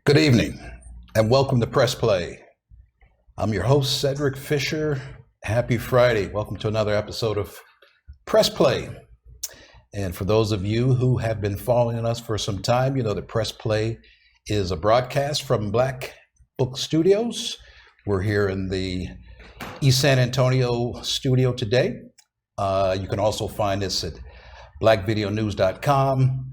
Good evening and welcome to Press Play. I'm your host, Cedric Fisher. Happy Friday. Welcome to another episode of Press Play. And for those of you who have been following us for some time, you know that Press Play is a broadcast from Black Book Studios. We're here in the East San Antonio studio today. You can also find us at blackvideonews.com.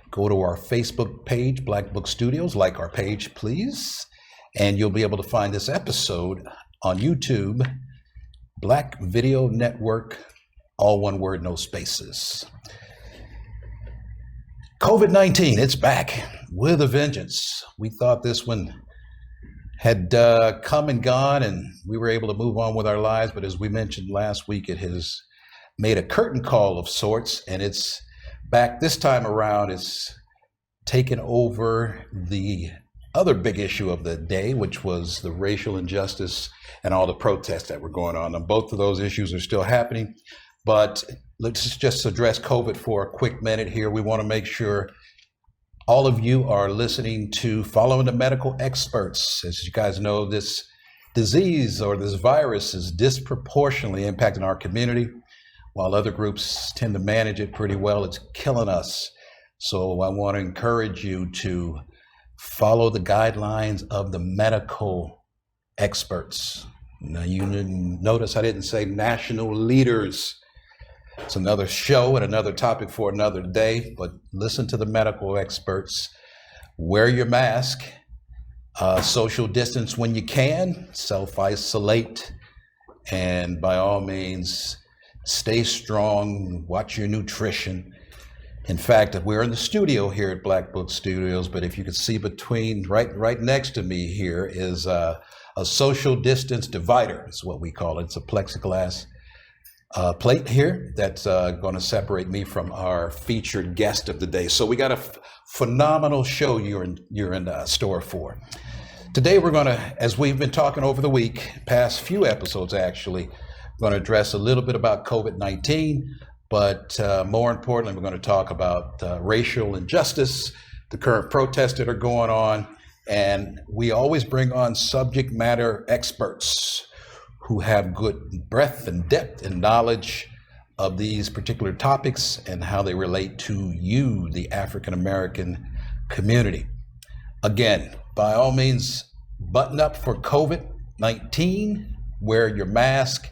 Go to our Facebook page, Black Book Studios, like our page, please. And you'll be able to find this episode on YouTube, Black Video Network, all one word, no spaces. COVID-19, it's back with a vengeance. We thought this one had come and gone and we were able to move on with our lives. But as we mentioned last week, it has made a curtain call of sorts, and it's back this time around. It's taken over the other big issue of the day, which was the racial injustice and all the protests that were going on. And both of those issues are still happening. But let's just address COVID for a quick minute here. We want to make sure all of you are listening to following the medical experts. As you guys know, this disease or this virus is disproportionately impacting our community. While other groups tend to manage it pretty well, it's killing us. So I want to encourage you to follow the guidelines of the medical experts. Now, you notice I didn't say national leaders. It's another show and another topic for another day, but listen to the medical experts. Wear your mask, social distance when you can, self-isolate, and by all means, stay strong, watch your nutrition. In fact, we're in the studio here at Black Book Studios, but if you could see between, right next to me here is a social distance divider, is what we call it. It's a plexiglass plate here that's going to separate me from our featured guest of the day. So we got a phenomenal show you're in store for. Today we're going to, as we've been talking over the week, past few episodes actually, going to address a little bit about COVID-19, but more importantly, we're going to talk about racial injustice, the current protests that are going on, and we always bring on subject matter experts who have good breadth and depth and knowledge of these particular topics and how they relate to you, the African American community. Again, by all means, button up for COVID-19, wear your mask.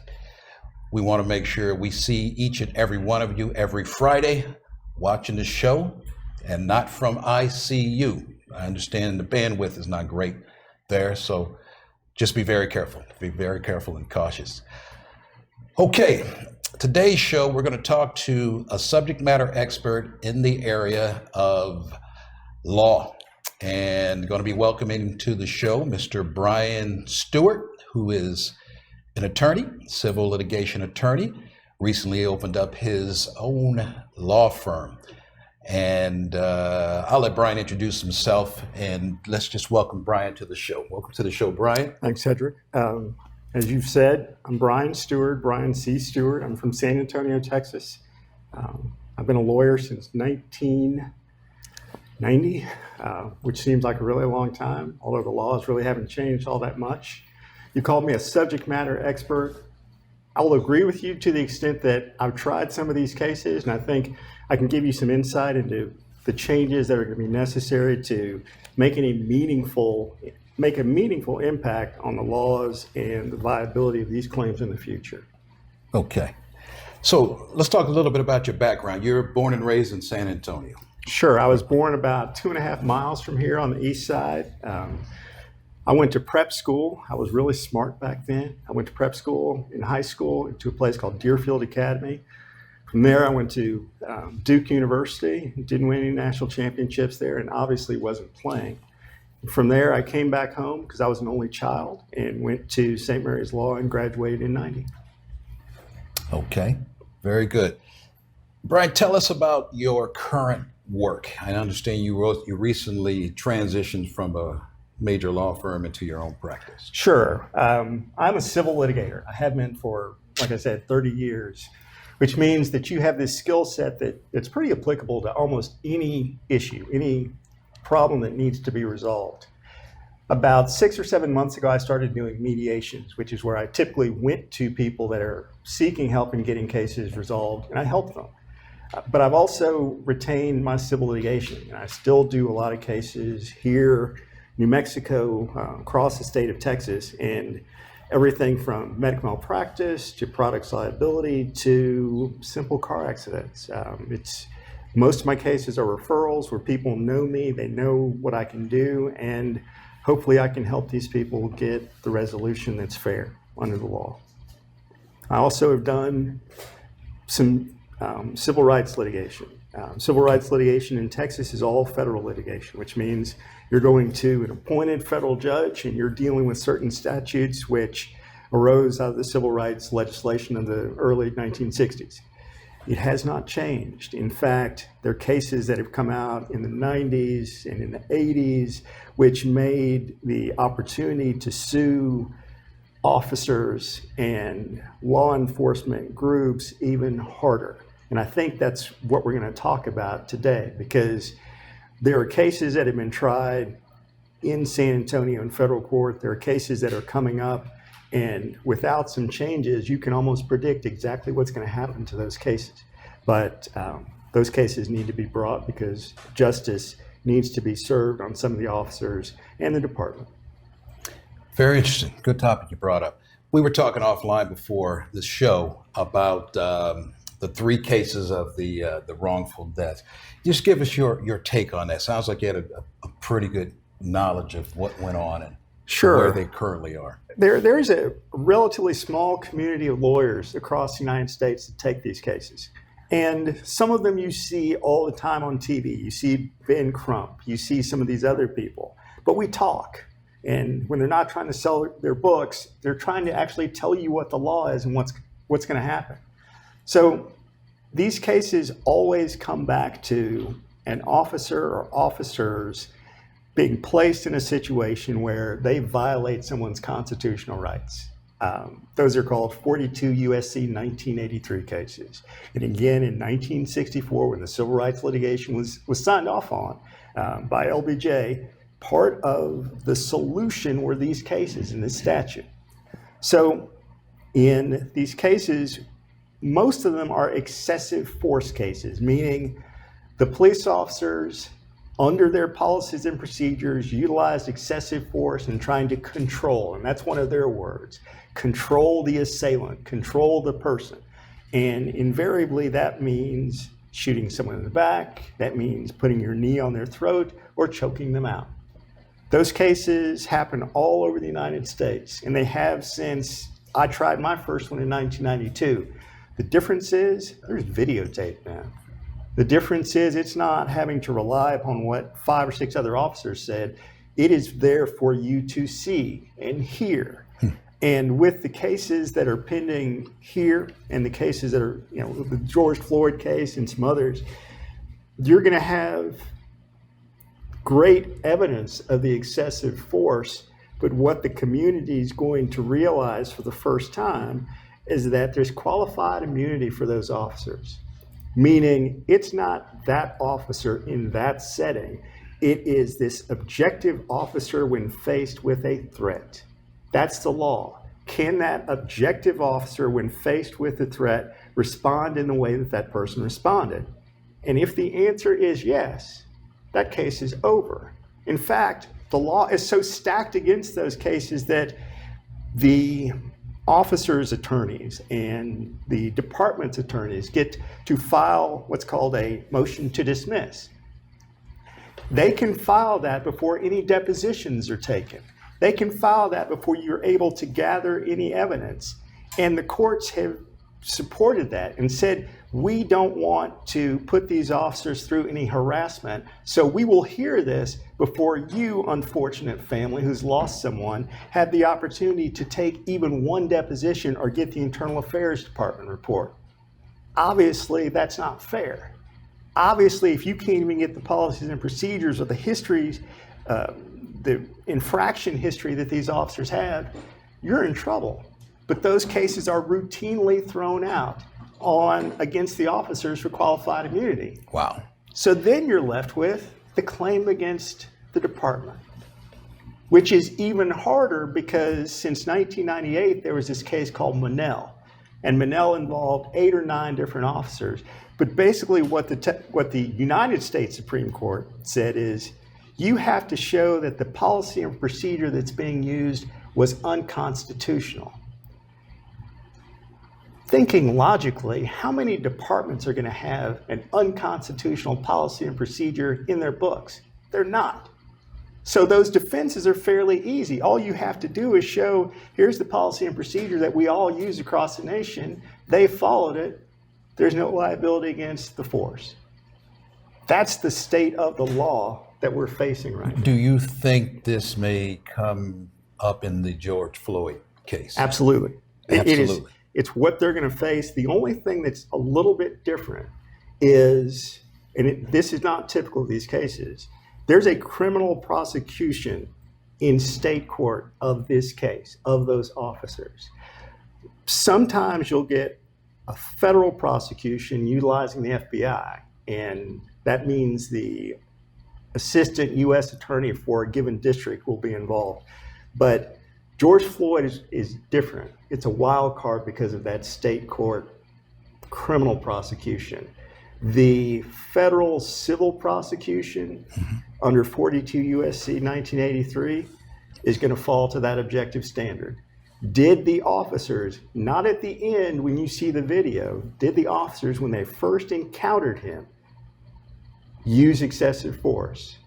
We want to make sure we see each and every one of you every Friday watching the show, and not from ICU. I understand the bandwidth is not great there, so just be very careful and cautious. Okay, today's show, we're going to talk to a subject matter expert in the area of law, and going to be welcoming to the show Mr. Brian Steward, who is an attorney, civil litigation attorney, recently opened up his own law firm. And I'll let Brian introduce himself, and let's just welcome Brian to the show. Welcome to the show, Brian. Thanks, Cedric. As you've said, I'm Brian Steward, Brian C. Steward. I'm from San Antonio, Texas. I've been a lawyer since 1990, which seems like a really long time, although the laws really haven't changed all that much. You called me a subject matter expert. I will agree with you to the extent that I've tried some of these cases, and I think I can give you some insight into the changes that are going to be necessary to make a meaningful impact on the laws and the viability of these claims in the future. Okay. So let's talk a little bit about your background. You're born and raised in San Antonio. Sure. I was born about 2.5 miles from here on the east side. I went to prep school. I was really smart back then. I went to prep school in high school to a place called Deerfield Academy. From there, I went to Duke University, didn't win any national championships there, and obviously wasn't playing. From there, I came back home because I was an only child and went to St. Mary's Law and graduated in 90. Okay, very good. Brian, tell us about your current work. I understand you recently transitioned from a major law firm into your own practice. Sure. I'm a civil litigator. I have been for, like I said, 30 years, which means that you have this skill set that's pretty applicable to almost any issue, any problem that needs to be resolved. About 6 or 7 months ago, I started doing mediations, which is where I typically went to people that are seeking help in getting cases resolved, and I help them. But I've also retained my civil litigation, and I still do a lot of cases here, New Mexico, across the state of Texas, and everything from medical malpractice to products liability to simple car accidents. Most of my cases are referrals where people know me, they know what I can do, and hopefully I can help these people get the resolution that's fair under the law. I also have done some civil rights litigation. Civil rights litigation in Texas is all federal litigation, which means you're going to an appointed federal judge and you're dealing with certain statutes which arose out of the civil rights legislation of the early 1960s. It has not changed. In fact, there are cases that have come out in the 90s and in the 80s which made the opportunity to sue officers and law enforcement groups even harder. And I think that's what we're going to talk about today, because there are cases that have been tried in San Antonio in federal court. There are cases that are coming up, and without some changes, you can almost predict exactly what's going to happen to those cases. But those cases need to be brought because justice needs to be served on some of the officers and the department. Very interesting. Good topic you brought up. We were talking offline before the show about the 3 cases of the wrongful death. Just give us your take on that. Sounds like you had a pretty good knowledge of what went on and Sure. where they currently are. There's a relatively small community of lawyers across the United States that take these cases. And some of them you see all the time on TV. You see Ben Crump, you see some of these other people. But we talk. And when they're not trying to sell their books, they're trying to actually tell you what the law is and what's going to happen. So these cases always come back to an officer or officers being placed in a situation where they violate someone's constitutional rights. Those are called 42 USC 1983 cases. And again, in 1964, when the civil rights litigation was signed off on by LBJ, part of the solution were these cases in this statute. So in these cases, most of them are excessive force cases, meaning the police officers, under their policies and procedures, utilized excessive force in trying to control, and that's one of their words, control the assailant, control the person. And invariably that means shooting someone in the back, that means putting your knee on their throat or choking them out. Those cases happen all over the United States, and they have since I tried my first one in 1992. The difference is there's videotape now. The difference is it's not having to rely upon what 5 or 6 other officers said. It is there for you to see and hear. And with the cases that are pending here and the cases that are, the George Floyd case and some others, you're going to have great evidence of the excessive force. But what the community is going to realize for the first time is that there's qualified immunity for those officers. Meaning it's not that officer in that setting. It is this objective officer when faced with a threat. That's the law. Can that objective officer when faced with a threat respond in the way that that person responded? And if the answer is yes, that case is over. In fact, the law is so stacked against those cases that the officers' attorneys and the department's attorneys get to file what's called a motion to dismiss. They can file that before any depositions are taken. They can file that before you're able to gather any evidence. And the courts have supported that and said, we don't want to put these officers through any harassment, so we will hear this before you, unfortunate family who's lost someone, have the opportunity to take even one deposition or get the Internal Affairs Department report. Obviously, that's not fair. Obviously, if you can't even get the policies and procedures or the histories, the infraction history that these officers have, you're in trouble. But those cases are routinely thrown out against the officers for qualified immunity. Wow. So then you're left with the claim against the department, which is even harder because since 1998, there was this case called Monell. And Monell involved 8 or 9 different officers. But basically what the United States Supreme Court said is, you have to show that the policy and procedure that's being used was unconstitutional. Thinking logically, how many departments are going to have an unconstitutional policy and procedure in their books? They're not. So those defenses are fairly easy. All you have to do is show, here's the policy and procedure that we all use across the nation. They followed it. There's no liability against the force. That's the state of the law that we're facing right now. Do you think this may come up in the George Floyd case? Absolutely. Absolutely. It's what they're going to face. The only thing that's a little bit different is, and this is not typical of these cases, there's a criminal prosecution in state court of this case, of those officers. Sometimes you'll get a federal prosecution utilizing the FBI, and that means the assistant U.S. attorney for a given district will be involved. But George Floyd is different. It's a wild card because of that state court criminal prosecution. The federal civil prosecution under 42 U.S.C. 1983 is going to fall to that objective standard. Did the officers, not at the end when you see the video, did the officers, when they first encountered him, use excessive force?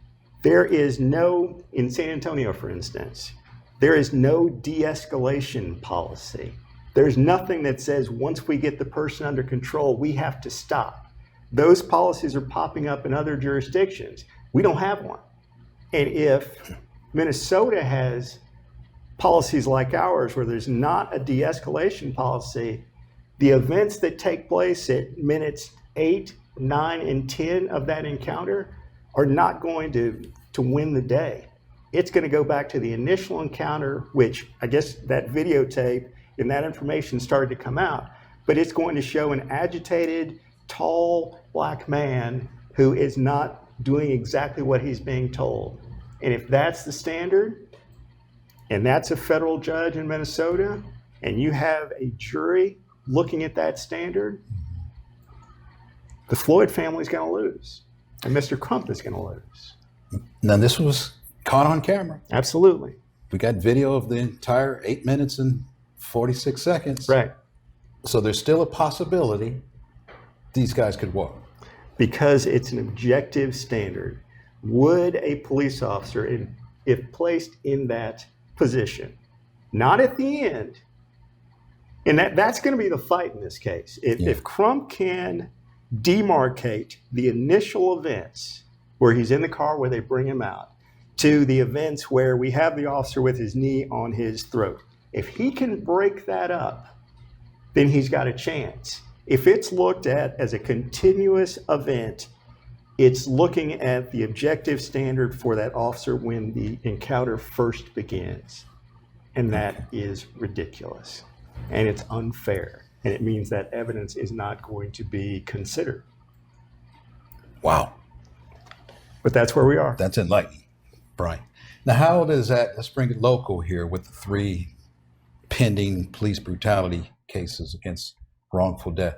There is no, in San Antonio, for instance, there is no de-escalation policy. There's nothing that says once we get the person under control, we have to stop. Those policies are popping up in other jurisdictions. We don't have one. And if Minnesota has policies like ours where there's not a de-escalation policy, the events that take place at minutes 8, 9, and 10 of that encounter are not going to win the day. It's going to go back to the initial encounter, which I guess that videotape and that information started to come out, but it's going to show an agitated, tall black man who is not doing exactly what he's being told. And if that's the standard, and that's a federal judge in Minnesota, and you have a jury looking at that standard, the Floyd family is going to lose, and Mr. Crump is going to lose. Now, this was caught on camera. Absolutely. We got video of the entire 8 minutes and 46 seconds. Right. So there's still a possibility these guys could walk. Because it's an objective standard. Would a police officer, if placed in that position, not at the end, and that's going to be the fight in this case. If Crump can demarcate the initial events where he's in the car where they bring him out to the events where we have the officer with his knee on his throat, if he can break that up, then he's got a chance. If it's looked at as a continuous event, it's looking at the objective standard for that officer when the encounter first begins. And that is ridiculous. And it's unfair. And it means that evidence is not going to be considered. Wow. But that's where we are. That's enlightening, Brian. Now, how does that, let's bring it local here with the 3 pending police brutality cases against wrongful death.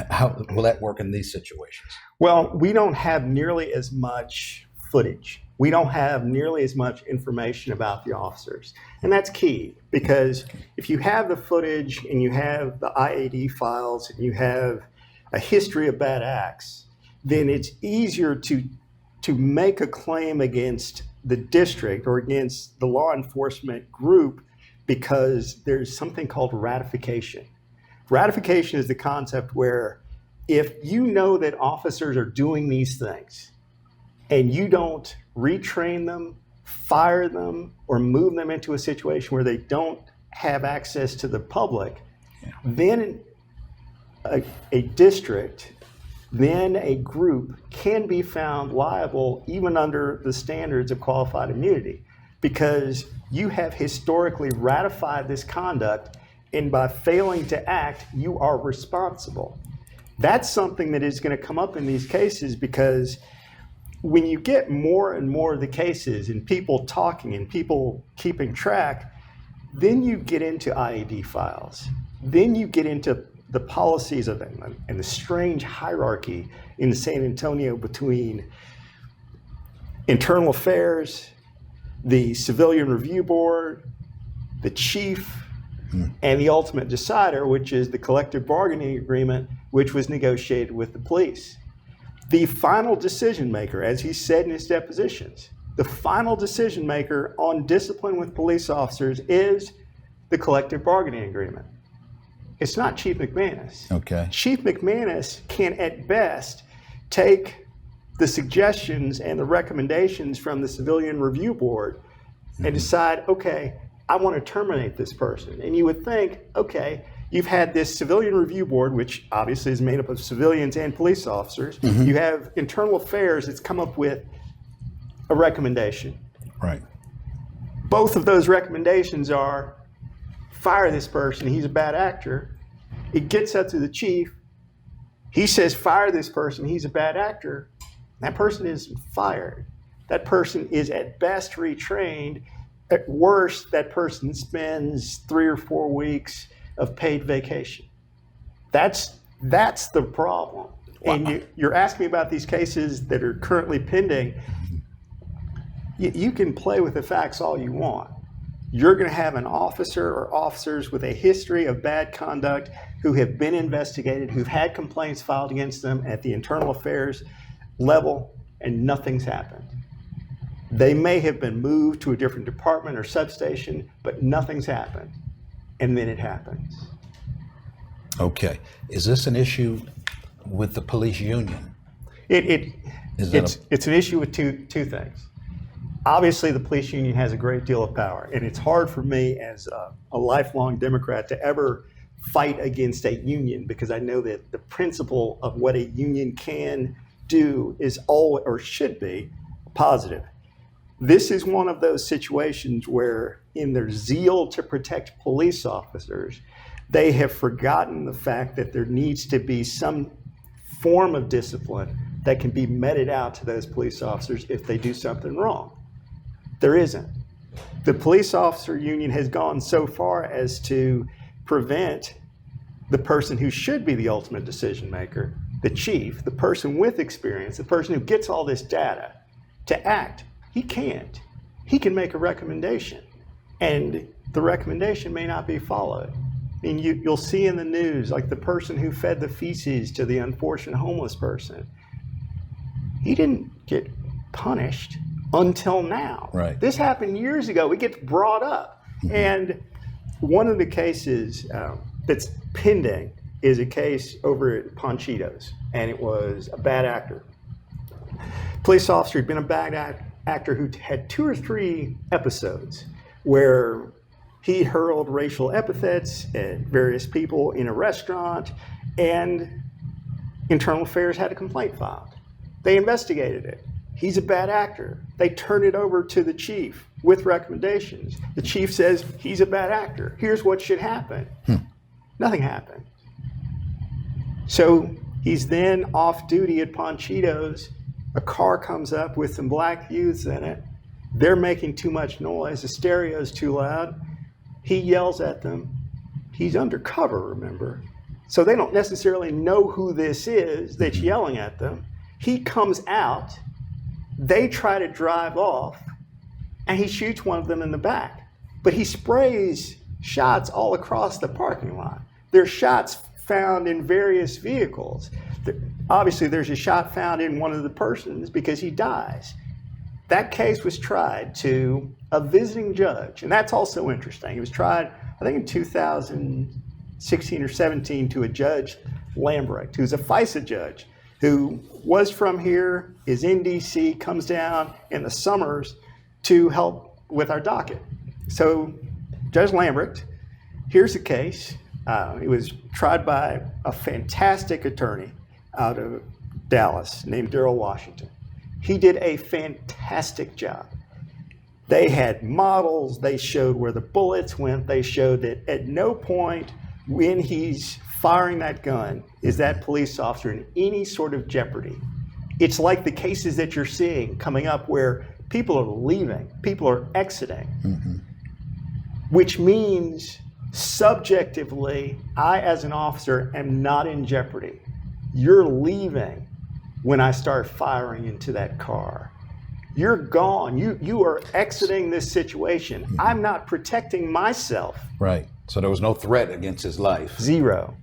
How will that work in these situations? Well, we don't have nearly as much footage. We don't have nearly as much information about the officers. And that's key, because if you have the footage and you have the IAD files and you have a history of bad acts, then it's easier to make a claim against the district or against the law enforcement group, because there's something called ratification. Ratification is the concept where if you know that officers are doing these things and you don't retrain them, fire them, or move them into a situation where they don't have access to the public, then a district, then a group can be found liable even under the standards of qualified immunity, because you have historically ratified this conduct, and by failing to act, you are responsible. That's something that is going to come up in these cases, because when you get more and more of the cases and people talking and people keeping track, then you get into IAD files. Then you get into the policies of them and the strange hierarchy in San Antonio between internal affairs, the civilian review board, the chief, and the ultimate decider, which is the collective bargaining agreement, which was negotiated with the police. The final decision maker, as he said in his depositions, the final decision maker on discipline with police officers is the collective bargaining agreement. It's not Chief McManus. Okay. Chief McManus can at best take the suggestions and the recommendations from the civilian review board and decide, okay, I want to terminate this person. And you would think, okay, you've had this civilian review board, which obviously is made up of civilians and police officers. You have internal affairs that's come up with a recommendation. Right. Both of those recommendations are fire this person, he's a bad actor. It gets up to the chief. He says, fire this person, he's a bad actor. That person is fired. That person is at best retrained. At worst, that person spends 3 or 4 weeks of paid vacation. That's the problem. Wow. And you're asking me about these cases that are currently pending. You can play with the facts all you want. You're going to have an officer or officers with a history of bad conduct who have been investigated, who've had complaints filed against them at the internal affairs level, and nothing's happened. They may have been moved to a different department or substation, but nothing's happened. And then it happens. Okay. Is this an issue with the police union? It's an issue with two things. Obviously, the police union has a great deal of power, and it's hard for me as a lifelong Democrat to ever fight against a union, because I know that the principle of what a union can do is all, or should be, positive. This is one of those situations where, in their zeal to protect police officers, they have forgotten the fact that there needs to be some form of discipline that can be meted out to those police officers if they do something wrong. There isn't. The police officer union has gone so far as to prevent the person who should be the ultimate decision maker, the chief, the person with experience, the person who gets all this data, to act. He can't. He can make a recommendation, and the recommendation may not be followed. I mean, you'll see in the news, like the person who fed the feces to the unfortunate homeless person. He didn't get punished until now. Right. This happened years ago. It gets brought up. And one of the cases that's pending is a case over at Ponchitos, and it was a bad actor. Police officer had been a bad actor who had 2 or 3 episodes where he hurled racial epithets at various people in a restaurant, and internal affairs had a complaint filed. They investigated it. He's a bad actor. They turn it over to the chief with recommendations. The chief says, he's a bad actor. Here's what should happen. Nothing happened. So he's then off duty at Ponchitos. A car comes up with some black youths in it. They're making too much noise. The stereo's too loud. He yells at them. He's undercover, remember? So they don't necessarily know who this is that's yelling at them. He comes out. They try to drive off, and he shoots one of them in the back. But he sprays shots all across the parking lot. There's shots found in various vehicles. Obviously, there's a shot found in one of the persons because he dies. That case was tried to a visiting judge, and that's also interesting. It was tried, I think, in 2016 or 17 to a Judge Lambrecht, who's a FISA judge, who was from here, is in DC, comes down in the summers to help with our docket. So Judge Lambrecht, here's the case. It was tried by a fantastic attorney out of Dallas named Daryl Washington. He did a fantastic job. They had models. They showed where the bullets went. They showed that at no point when he's firing that gun is that police officer in any sort of jeopardy. It's like the cases that you're seeing coming up where people are leaving, people are exiting, which means subjectively, I as an officer am not in jeopardy. You're leaving when I start firing into that car. You're gone. You are exiting this situation. I'm not protecting myself. Right. So there was no threat against his life. Zero.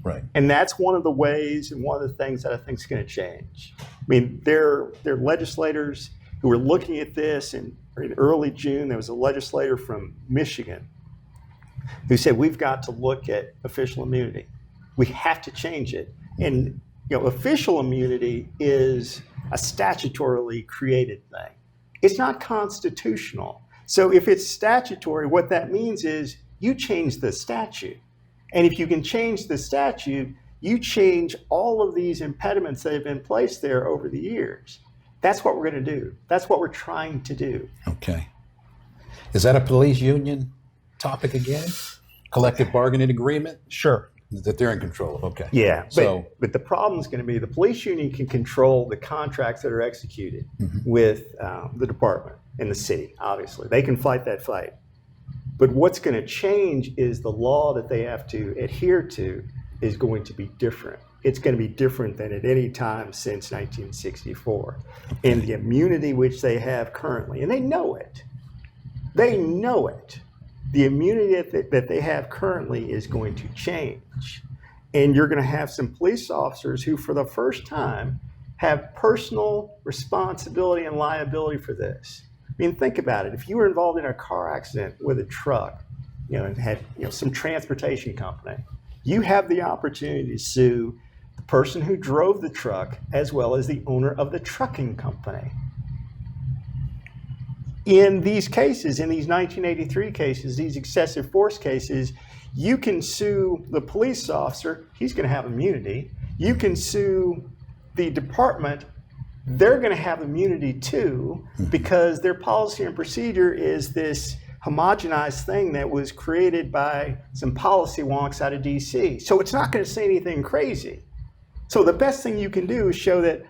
Right. And that's one of the ways and one of the things that I think is going to change. I mean, there are legislators who were looking at this, and in early June, there was a legislator from Michigan who said, we've got to look at official immunity. We have to change it. And official immunity is a statutorily created thing. It's not constitutional. So if it's statutory, what that means is you change the statute. And if you can change the statute, you change all of these impediments that have been placed there over the years. That's what we're going to do. That's what we're trying to do. Okay. Is that a police union topic again? Collective bargaining agreement? Sure. That they're in control of. Okay. Yeah. So, but the problem is going to be the police union can control the contracts that are executed with the department and the city, obviously. They can fight that fight. But what's going to change is the law that they have to adhere to is going to be different. It's going to be different than at any time since 1964. And the immunity which they have currently, and they know it. They know it. The immunity that they have currently is going to change. And you're going to have some police officers who, for the first time, have personal responsibility and liability for this. I mean, think about it. If you were involved in a car accident with a truck, and had some transportation company, you have the opportunity to sue the person who drove the truck as well as the owner of the trucking company. In these cases, in these 1983 cases, these excessive force cases, you can sue the police officer. He's going to have immunity. You can sue the department. They're going to have immunity too, because their policy and procedure is this homogenized thing that was created by some policy wonks out of DC. So it's not going to say anything crazy. So the best thing you can do is show that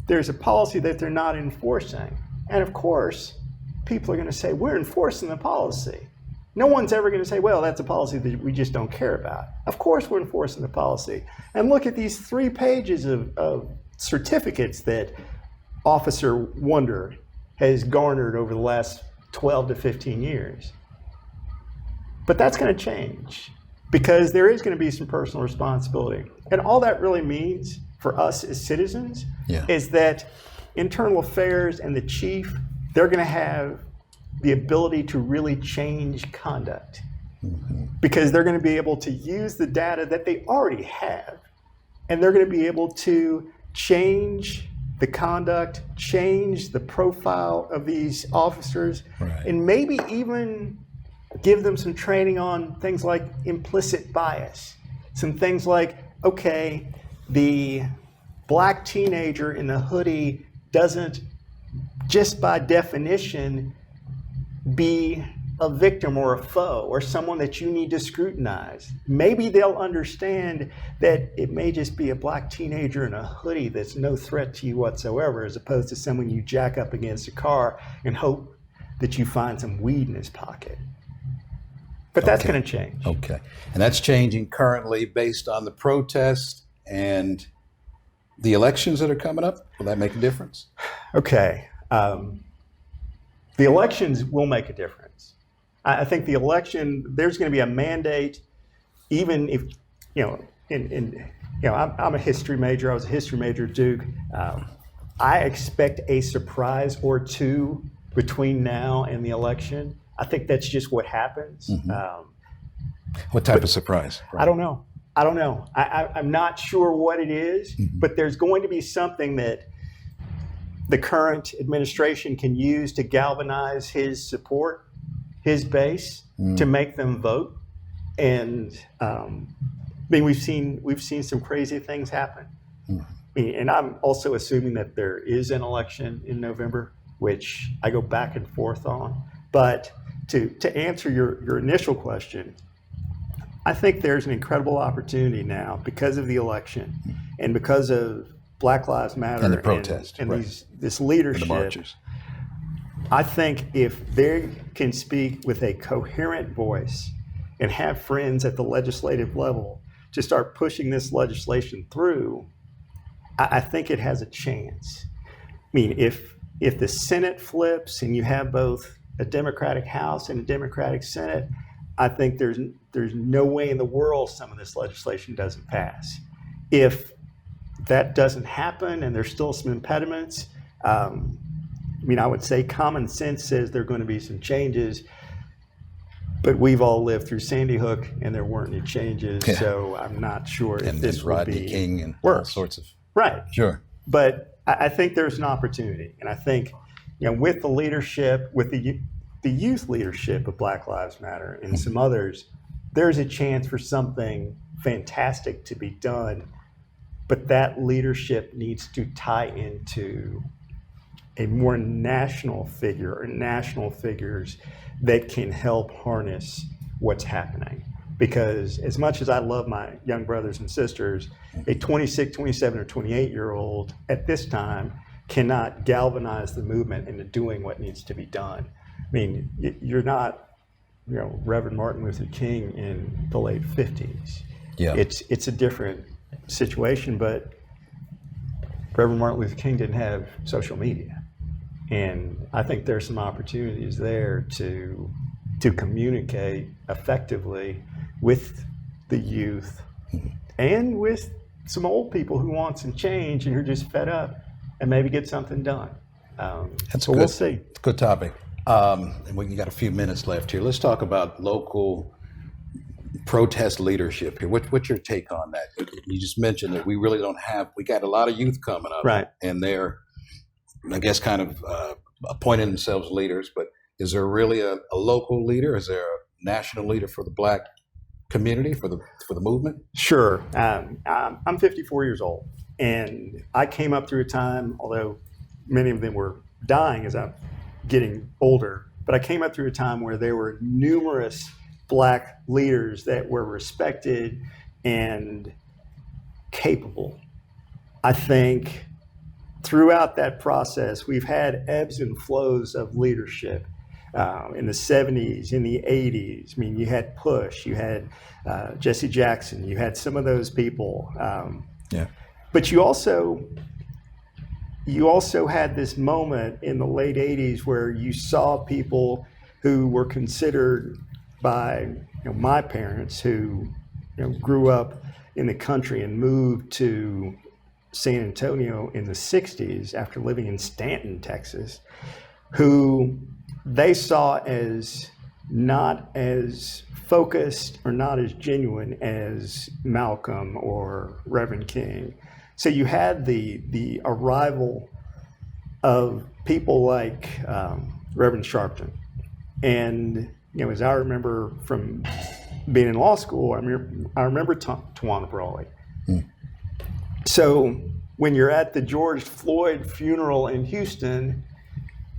there's a policy that they're not enforcing. And of course, people are going to say, we're enforcing the policy. No one's ever going to say, well, that's a policy that we just don't care about. Of course we're enforcing the policy. And look at these 3 pages of certificates that Officer Wonder has garnered over the last 12 to 15 years. But that's going to change because there is going to be some personal responsibility. And all that really means for us as citizens is that internal affairs and the chief, they're going to have the ability to really change conduct because they're going to be able to use the data that they already have, and they're going to be able to change the conduct, change the profile of these officers, and maybe even give them some training on things like implicit bias. Some things like, okay, the black teenager in the hoodie doesn't, just by definition, be a victim or a foe or someone that you need to scrutinize. Maybe they'll understand that it may just be a black teenager in a hoodie that's no threat to you whatsoever, as opposed to someone you jack up against a car and hope that you find some weed in his pocket. But that's going to change. Okay. And that's changing currently based on the protests and the elections that are coming up. Will that make a difference? Okay. The elections will make a difference. I think the election, there's going to be a mandate, even if, I'm a history major. I was a history major at Duke. I expect a surprise or two between now and the election. I think that's just what happens. What type of surprise? I don't know. I'm not sure what it is, but there's going to be something that the current administration can use to galvanize his support, his base, to make them vote. And we've seen some crazy things happen. And I'm also assuming that there is an election in November, which I go back and forth on. But to answer your initial question, I think there's an incredible opportunity now because of the election and because of Black Lives Matter And the protest, and right. this And leadership, the marches. I think if they can speak with a coherent voice and have friends at the legislative level to start pushing this legislation through, I think it has a chance. I mean, if the Senate flips and you have both a Democratic House and a Democratic Senate, I think there's no way in the world some of this legislation doesn't pass. If that doesn't happen and there's still some impediments, I would say common sense says there are going to be some changes, but we've all lived through Sandy Hook and there weren't any changes, so I'm not sure if this And will Rodney be King and worse. all sorts of. Right. Sure. But I think there's an opportunity, and I think with the leadership, with the youth leadership of Black Lives Matter and some others, there's a chance for something fantastic to be done. But that leadership needs to tie into a more national figure or national figures that can help harness what's happening. Because as much as I love my young brothers and sisters, a 26, 27, or 28-year-old at this time cannot galvanize the movement into doing what needs to be done. I mean, you're not, Reverend Martin Luther King in the late 50s. Yeah. It's a different situation, but Reverend Martin Luther King didn't have social media. And I think there's some opportunities there to communicate effectively with the youth and with some old people who want some change and who are just fed up and maybe get something done. That's so good. We'll see. It's a good topic. And we got a few minutes left here. Let's talk about local protest leadership here. What's your take on that? You just mentioned that we really don't have, we got a lot of youth coming up. Right. And they're, I guess, kind of appointing themselves leaders, but is there really a local leader? Is there a national leader for the Black community, for the movement? Sure. I'm 54 years old, and I came up through a time, although many of them were dying as I'm getting older, but I came up through a time where there were numerous Black leaders that were respected and capable. I think throughout that process, we've had ebbs and flows of leadership. In the 70s, in the 80s, I mean, you had Push, you had Jesse Jackson, you had some of those people. But you also had this moment in the late 80s where you saw people who were considered by my parents who grew up in the country and moved to San Antonio in the 60s after living in Stanton, Texas, who they saw as not as focused or not as genuine as Malcolm or Reverend King. So you had the arrival of people like Reverend Sharpton. And as I remember from being in law school, I remember Tawana Brawley. So when you're at the George Floyd funeral in Houston,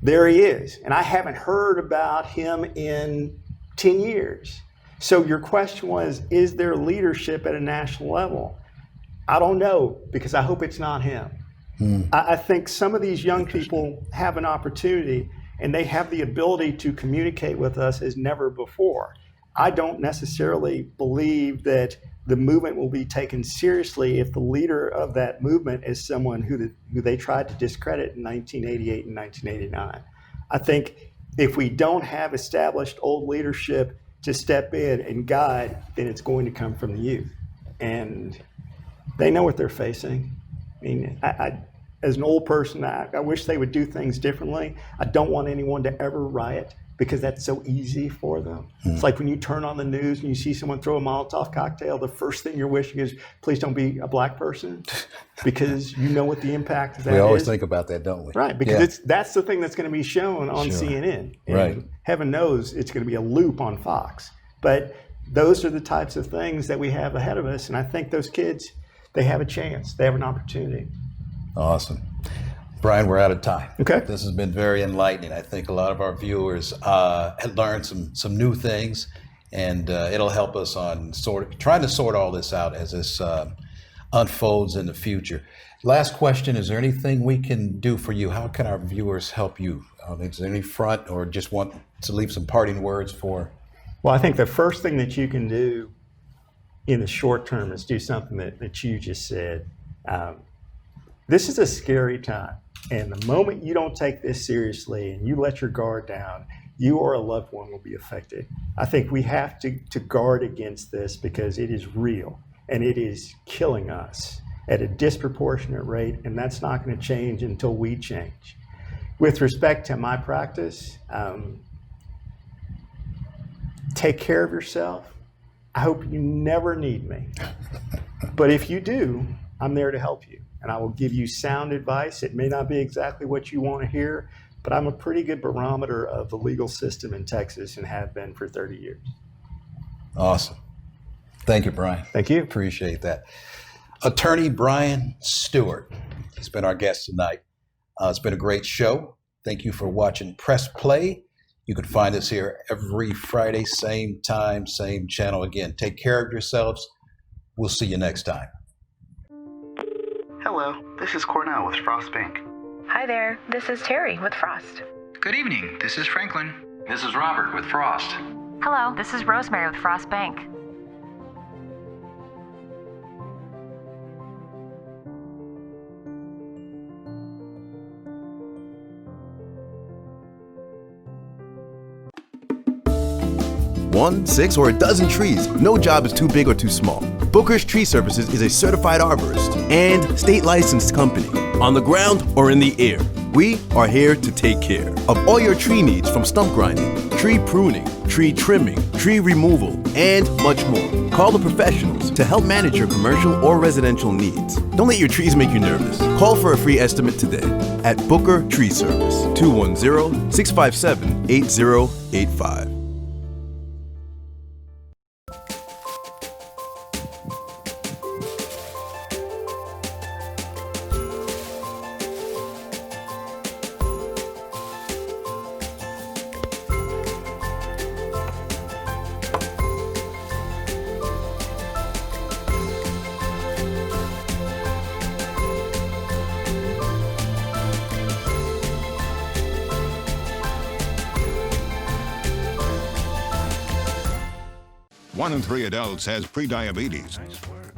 there he is. And I haven't heard about him in 10 years. So your question was, is there leadership at a national level? I don't know, because I hope it's not him. I think some of these young people have an opportunity and they have the ability to communicate with us as never before. I don't necessarily believe that the movement will be taken seriously if the leader of that movement is someone who they tried to discredit in 1988 and 1989. I think if we don't have established old leadership to step in and guide, then it's going to come from the youth. And they know what they're facing. I mean, as an old person, I wish they would do things differently. I don't want anyone to ever riot, because that's so easy for them. It's like when you turn on the news and you see someone throw a Molotov cocktail, the first thing you're wishing is, please don't be a Black person, because you know what the impact of that is. We always think about that, don't we? Right, because that's the thing that's going to be shown on CNN. And right. Heaven knows it's going to be a loop on Fox. But those are the types of things that we have ahead of us, and I think those kids, they have a chance. They have an opportunity. Awesome. Brian, we're out of time. Okay. This has been very enlightening. I think a lot of our viewers have learned some new things, and it'll help us on trying to sort all this out as this unfolds in the future. Last question, is there anything we can do for you? How can our viewers help you? Is there any front or just want to leave some parting words for? Well, I think the first thing that you can do in the short term is do something that you just said. This is a scary time. And the moment you don't take this seriously and you let your guard down, you or a loved one will be affected. I think we have to guard against this because it is real and it is killing us at a disproportionate rate, and that's not going to change until we change. With respect to my practice, take care of yourself. I hope you never need me. But if you do, I'm there to help you. And I will give you sound advice. It may not be exactly what you want to hear, but I'm a pretty good barometer of the legal system in Texas and have been for 30 years. Awesome. Thank you, Brian. Thank you. Appreciate that. Attorney Brian Steward. He's been our guest tonight. It's been a great show. Thank you for watching Press Play. You can find us here every Friday, same time, same channel. Again, take care of yourselves. We'll see you next time. Hello, this is Cornell with Frost Bank. Hi there, this is Terry with Frost. Good evening, this is Franklin. This is Robert with Frost. Hello, this is Rosemary with Frost Bank. One, six, or a dozen trees. No job is too big or too small. Booker's Tree Services is a certified arborist and state licensed company. On the ground or in the air, we are here to take care of all your tree needs, from stump grinding, tree pruning, tree trimming, tree removal, and much more. Call the professionals to help manage your commercial or residential needs. Don't let your trees make you nervous. Call for a free estimate today at Booker Tree Service, 210-657-8085. One in three adults has prediabetes.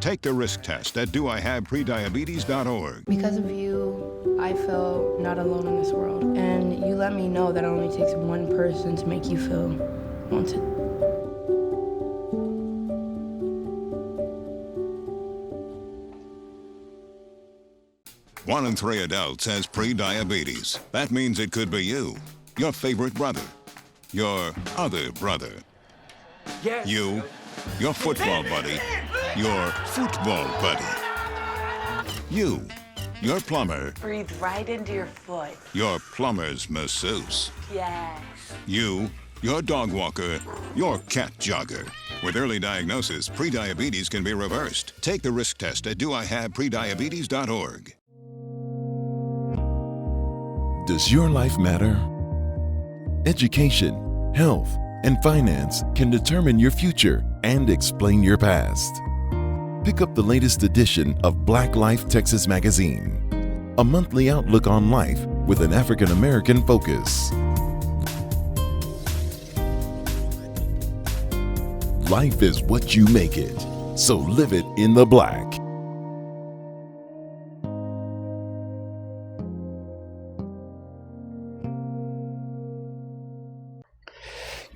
Take the risk test at doihaveprediabetes.org. Because of you, I feel not alone in this world. And you let me know that it only takes one person to make you feel wanted. One in three adults has prediabetes. That means it could be you, your favorite brother, your other brother. Yes. You, your football buddy, your football buddy. You, your plumber. Breathe right into your foot. Your plumber's masseuse. Yes. You, your dog walker, your cat jogger. With early diagnosis, prediabetes can be reversed. Take the risk test at doihaveprediabetes.org. Does your life matter? Education, health, and finance can determine your future and explain your past. Pick up the latest edition of Black Life Texas Magazine, a monthly outlook on life with an African American focus. Life is what you make it, so live it in the black.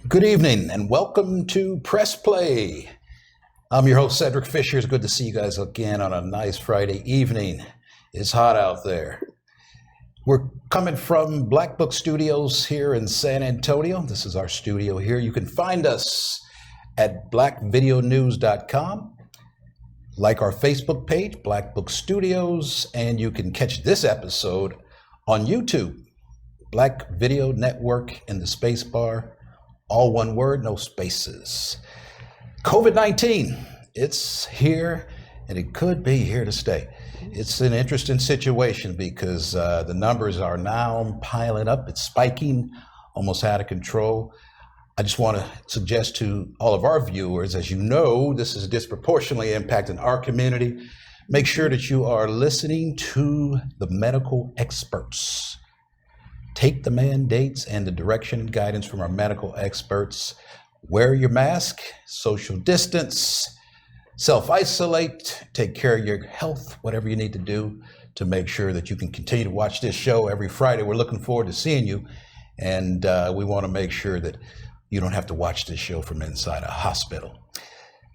Good evening and welcome to Press Play. I'm your host, Cedric Fisher. It's good to see you guys again on a nice Friday evening. It's hot out there. We're coming from Black Book Studios here in San Antonio. This is our studio here. You can find us at blackvideonews.com. Like our Facebook page, Black Book Studios, and you can catch this episode on YouTube, Black Video Network in the space bar. All one word, no spaces. COVID-19, it's here and it could be here to stay. It's an interesting situation because the numbers are now piling up. It's spiking, almost out of control. I just want to suggest to all of our viewers, as you know, this is disproportionately impacting our community. Make sure that you are listening to the medical experts. Take the mandates and the direction and guidance from our medical experts. Wear your mask, social distance, self-isolate, take care of your health, whatever you need to do to make sure that you can continue to watch this show every Friday. We're looking forward to seeing you, and we want to make sure that you don't have to watch this show from inside a hospital.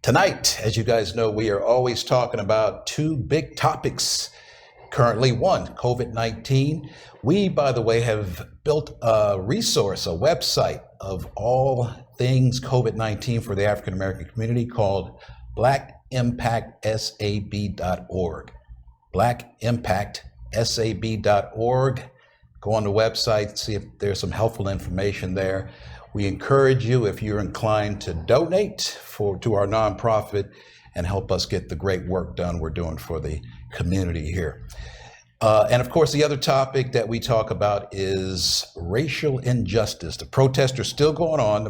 Tonight, as you guys know, we are always talking about two big topics. Currently, one, COVID-19. We, by the way, have built a resource, a website of all things COVID-19 for the African American community called blackimpactsab.org. blackimpactsab.org. Go on the website, see if there's some helpful information there. We encourage you, if you're inclined, to donate to our nonprofit and help us get the great work done we're doing for the community here. And of course, the other topic that we talk about is racial injustice. The protests are still going on.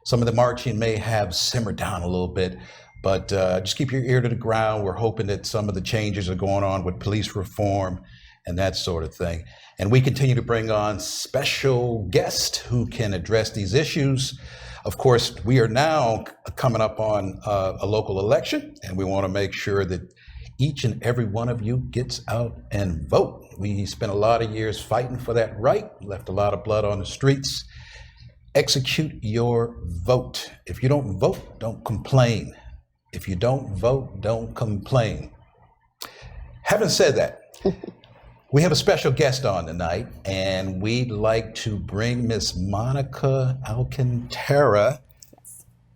Some of the marching may have simmered down a little bit, but just keep your ear to the ground. We're hoping that some of the changes are going on with police reform and that sort of thing. And we continue to bring on special guests who can address these issues. Of course, we are now coming up on a local election, and we want to make sure that each and every one of you gets out and vote. We spent a lot of years fighting for that right, left a lot of blood on the streets. Execute your vote. If you don't vote, don't complain. If you don't vote, don't complain. Having said that, we have a special guest on tonight, and we'd like to bring Miss Monica Alcantara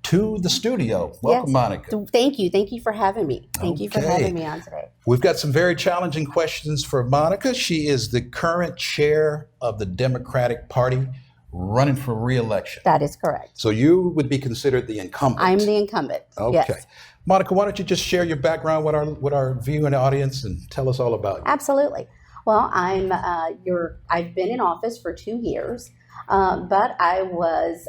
to the studio. Welcome, yes. Monica. Thank you. Thank you for having me. Thank you for having me on today. We've got some very challenging questions for Monica. She is the current chair of the Democratic Party running for re-election. That is correct. So you would be considered the incumbent. I'm the incumbent. Okay. Yes. Monica, why don't you just share your background with our viewing audience and tell us all about you? Absolutely. Well, I've been in office for 2 years, but I was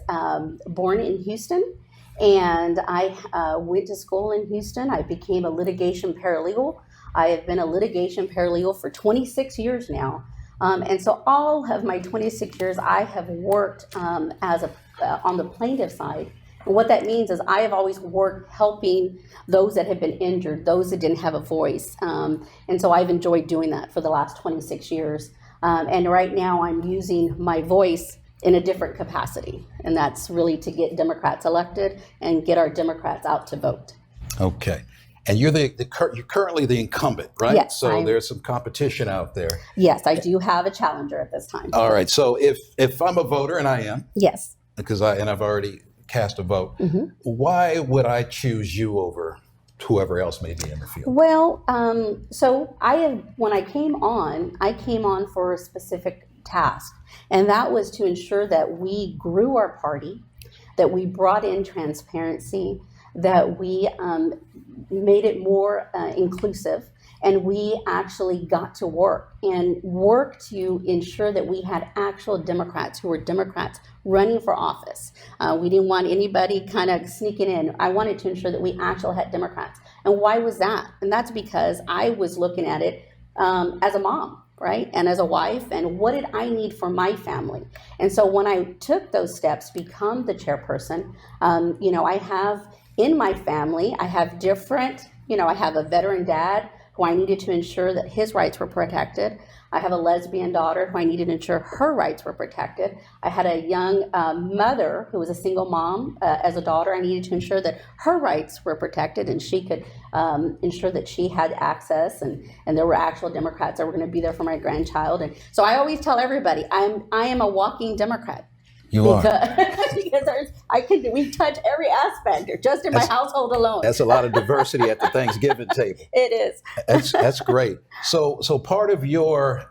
born in Houston, and I went to school in Houston. I became a litigation paralegal. I have been a litigation paralegal for 26 years now. And so all of my 26 years, I have worked on the plaintiff side. And what that means is I have always worked helping those that have been injured, those that didn't have a voice. And so I've enjoyed doing that for the last 26 years. And right now I'm using my voice in a different capacity. And that's really to get Democrats elected and get our Democrats out to vote. Okay. And you're you're currently the incumbent, right? Yes. So there's some competition out there. Yes, I do have a challenger at this time. All right. So if I'm a voter, and I am. Yes. Because I've already cast a vote, mm-hmm. Why would I choose you over whoever else may be in the field? Well, so when I came on for a specific task, and that was to ensure that we grew our party, that we brought in transparency, that we made it more inclusive, and we actually got to work to ensure that we had actual Democrats who were Democrats running for office. We didn't want anybody kind of sneaking in. I wanted to ensure that we actually had Democrats. And why was that? And that's because I was looking at it as a mom, right? And as a wife, and what did I need for my family? And so when I took those steps, become the chairperson, I have in my family, I have I have a veteran dad who I needed to ensure that his rights were protected. I have a lesbian daughter who I needed to ensure her rights were protected. I had a young mother who was a single mom as a daughter. I needed to ensure that her rights were protected and she could ensure that she had access, and there were actual Democrats that were going to be there for my grandchild. And so I always tell everybody, I am a walking Democrat. You are. Because we touch every aspect just in my household alone. That's a lot of diversity at the Thanksgiving table. It is. That's great. So part of your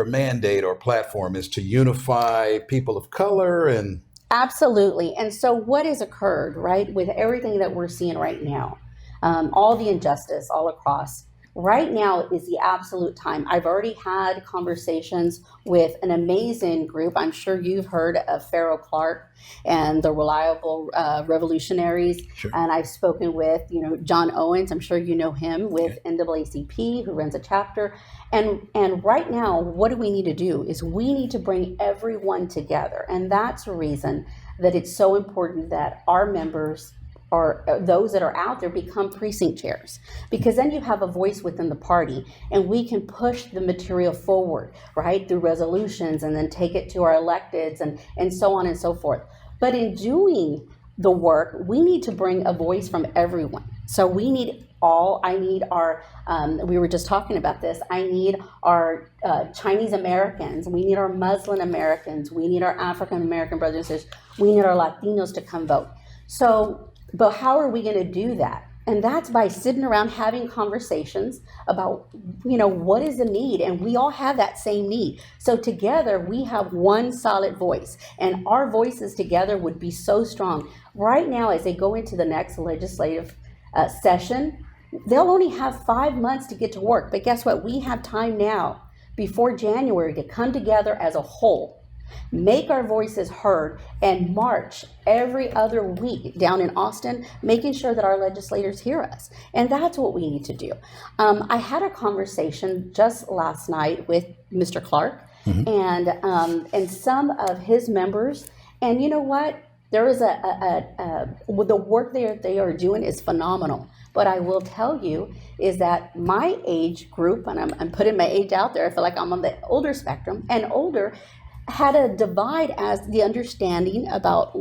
mandate or platform is to unify people of color and. Absolutely. And so what has occurred, right, with everything that we're seeing right now, all the injustice all across, right now is the absolute time. I've already had conversations with an amazing group. I'm sure you've heard of Pharaoh Clark and the Reliable Revolutionaries. Sure. And I've spoken with, John Owens. I'm sure you know him, with NAACP, who runs a chapter. And right now, what do we need to do is we need to bring everyone together. And that's the reason that it's so important that our members, or those that are out there, become precinct chairs, because then you have a voice within the party and we can push the material forward, right, through resolutions, and then take it to our electeds and so on and so forth. But in doing the work, we need to bring a voice from everyone. So we need I need our, we were just talking about this, I need our Chinese Americans, we need our Muslim Americans, we need our African American brothers and sisters, we need our Latinos to come vote. So, but how are we going to do that? And that's by sitting around having conversations about, what is the need? And we all have that same need. So together we have one solid voice, and our voices together would be so strong. Right now, as they go into the next legislative session, they'll only have 5 months to get to work. But guess what? We have time now before January to come together as a whole, make our voices heard, and march every other week down in Austin, making sure that our legislators hear us. And that's what we need to do. I had a conversation just last night with Mr. Clark and some of his members. And you know what? There is the work they are doing is phenomenal. But I will tell you is that my age group, and I'm putting my age out there, I feel like I'm on the older spectrum, and older, had a divide as the understanding about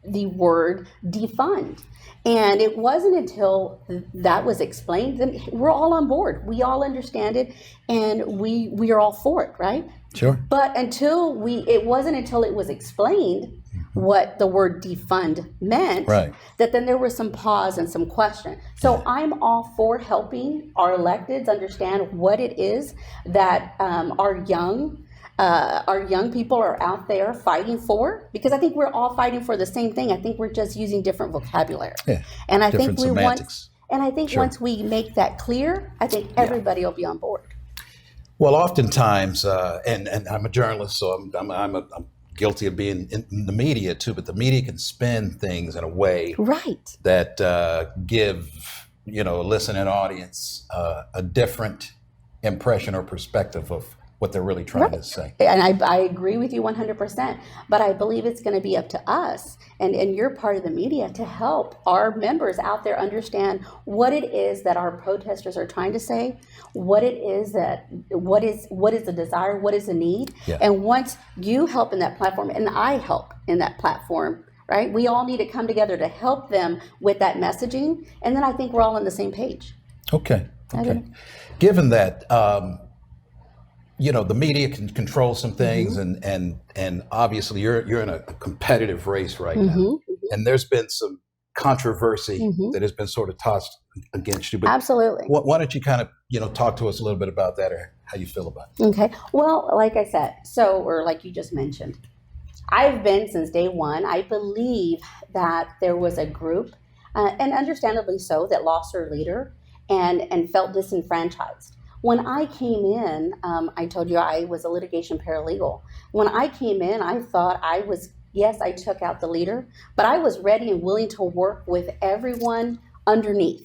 the word defund. And it wasn't until that was explained that we're all on board. We all understand it, and we are all for it, right? Sure. But it wasn't until it was explained what the word defund meant, right, that then there was some pause and some question. So I'm all for helping our electeds understand what it is that our young people are out there fighting for, because I think we're all fighting for the same thing. I think we're just using different vocabulary. Yeah, and I think semantics. Once we make that clear, I think everybody will be on board. Well, oftentimes, and I'm a journalist, so I'm guilty of being in the media too, but the media can spin things in a way that give a listening audience a different impression or perspective of what they're really trying to say. And I agree with you 100%, but I believe it's going to be up to us, and you're part of the media, to help our members out there understand what it is that our protesters are trying to say, what it is what is the desire, what is the need. And once you help in that platform, and I help in that platform, right, we all need to come together to help them with that messaging, and then I think we're all on the same page. Okay. Given that, the media can control some things, and obviously you're in a competitive race right now, and there's been some controversy that has been sort of tossed against you. But absolutely. Why don't you kind of talk to us a little bit about that, or how you feel about it? Okay. Well, like I said, or like you just mentioned, I've been since day one. I believe that there was a group, and understandably so, that lost their leader and felt disenfranchised. When I came in, I told you I was a litigation paralegal. When I came in, I thought I took out the leader, but I was ready and willing to work with everyone underneath.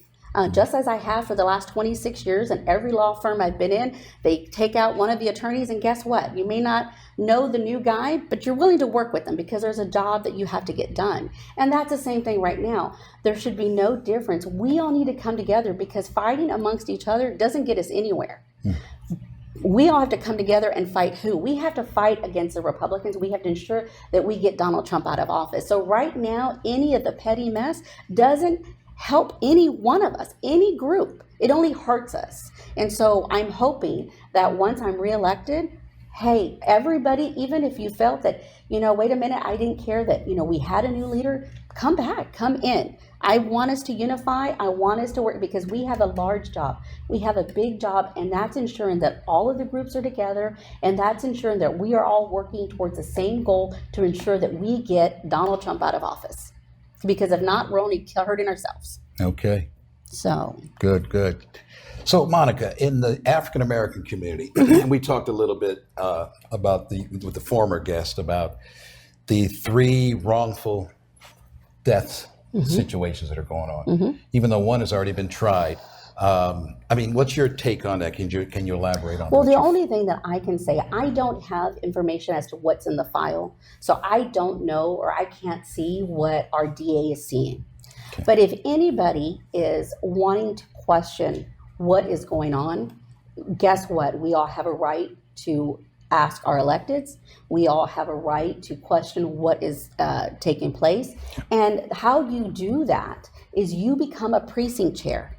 Just as I have for the last 26 years, and every law firm I've been in, they take out one of the attorneys, and guess what? You may not know the new guy, but you're willing to work with them because there's a job that you have to get done. And that's the same thing right now. There should be no difference. We all need to come together, because fighting amongst each other doesn't get us anywhere. We all have to come together and fight who? We have to fight against the Republicans. We have to ensure that we get Donald Trump out of office. So right now, any of the petty mess doesn't help any one of us, any group. It only hurts us. And so I'm hoping that once I'm reelected, hey, everybody, even if you felt that, wait a minute, I didn't care that, we had a new leader, come back, come in. I want us to unify. I want us to work, because we have a large job. We have a big job, and that's ensuring that all of the groups are together, and that's ensuring that we are all working towards the same goal to ensure that we get Donald Trump out of office. Because if not, we're only hurting ourselves. Okay. So Good. So, Monica, in the African American community, and we talked a little bit with the former guest about the 3 wrongful death situations that are going on, even though one has already been tried. What's your take on that? Can you elaborate on that? Well, the only thing that I can say, I don't have information as to what's in the file. So I don't know, or I can't see what our DA is seeing. Okay. But if anybody is wanting to question what is going on, guess what? We all have a right to ask our electeds. We all have a right to question what is taking place. And how you do that is you become a precinct chair.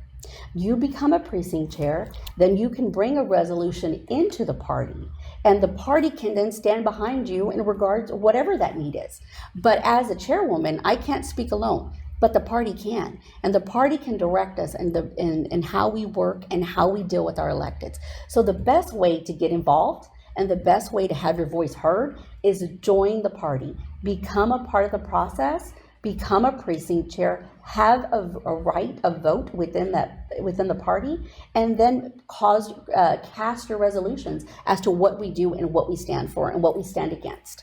You become a precinct chair, then you can bring a resolution into the party, and the party can then stand behind you in regards to whatever that need is. But as a chairwoman, I can't speak alone, but the party can, and the party can direct us in how we work and how we deal with our electeds. So the best way to get involved and the best way to have your voice heard is join the party, become a part of the process, become a precinct chair, have a right of vote within the party, and then cast your resolutions as to what we do and what we stand for and what we stand against.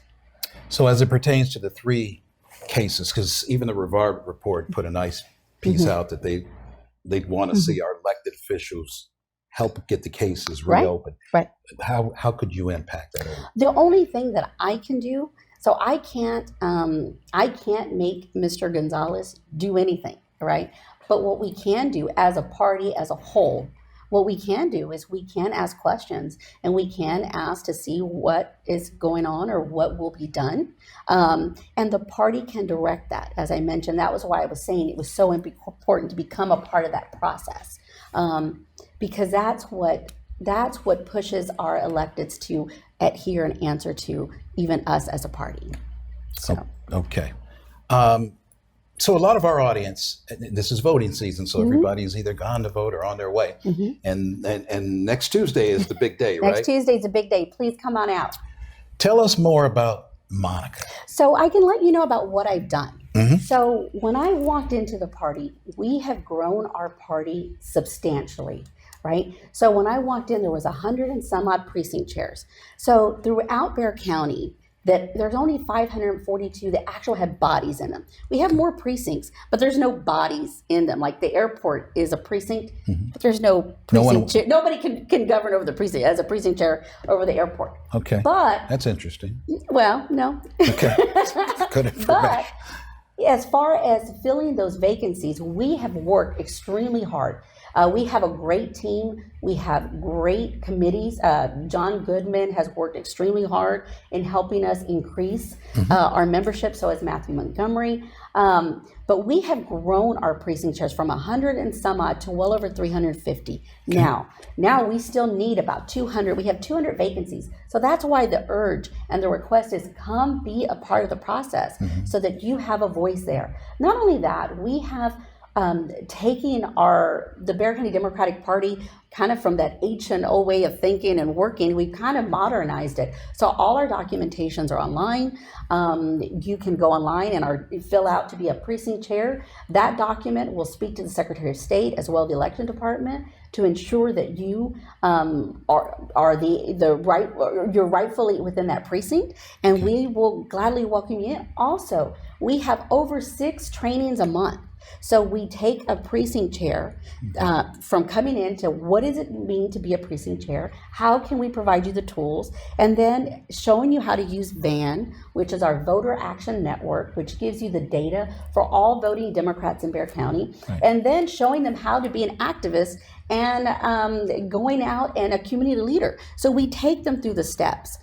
So as it pertains to the 3 cases, because even the Rivard report put a nice piece out that they'd want to see our elected officials help get the cases reopened. Right. How could you impact that? The only thing that I can do, so I can't make Mr. Gonzalez do anything, right? But what we can do as a party, as a whole, what we can do is we can ask questions, and we can ask to see what is going on or what will be done. And the party can direct that. As I mentioned, that was why I was saying it was so important to become a part of that process, because that's what pushes our electeds to adhere and answer to even us as a party. So. Okay. So a lot of our audience, this is voting season, so everybody's either gone to vote or on their way. And next Tuesday is the big day, right? Next Tuesday is a big day. Please come on out. Tell us more about Monica. So I can let you know about what I've done. So when I walked into the party, we have grown our party substantially. Right? So when I walked in, there was 100 and some odd precinct chairs. So throughout Bexar County, there's only 542 that actually have bodies in them. We have more precincts, but there's no bodies in them. Like the airport is a precinct, but there's no precinct chair. Nobody can govern over the precinct as a precinct chair over the airport. Okay. But that's interesting. Well, no. Okay. Good information. But as far as filling those vacancies, we have worked extremely hard. We have a great team. We have great committees. John Goodman has worked extremely hard in helping us increase our membership. So has Matthew Montgomery. But we have grown our precinct chairs from 100 and some odd to well over 350. Okay. Now we still need about 200. We have 200 vacancies. So that's why the urge and the request is come be a part of the process so that you have a voice there. Not only that, we have taking the Bexar County Democratic Party kind of from that H&O way of thinking and working, we've kind of modernized it. So all our documentations are online. You can go online and fill out to be a precinct chair. That document will speak to the Secretary of State as well as the election department to ensure that you you're rightfully within that precinct, and we will gladly welcome you in. Also, we have over 6 trainings a month. So we take a precinct chair from coming in to what does it mean to be a precinct chair? How can we provide you the tools? And then showing you how to use VAN, which is our Voter Action Network, which gives you the data for all voting Democrats in Bexar County. Right. And then showing them how to be an activist and going out and a community leader. So we take them through the steps.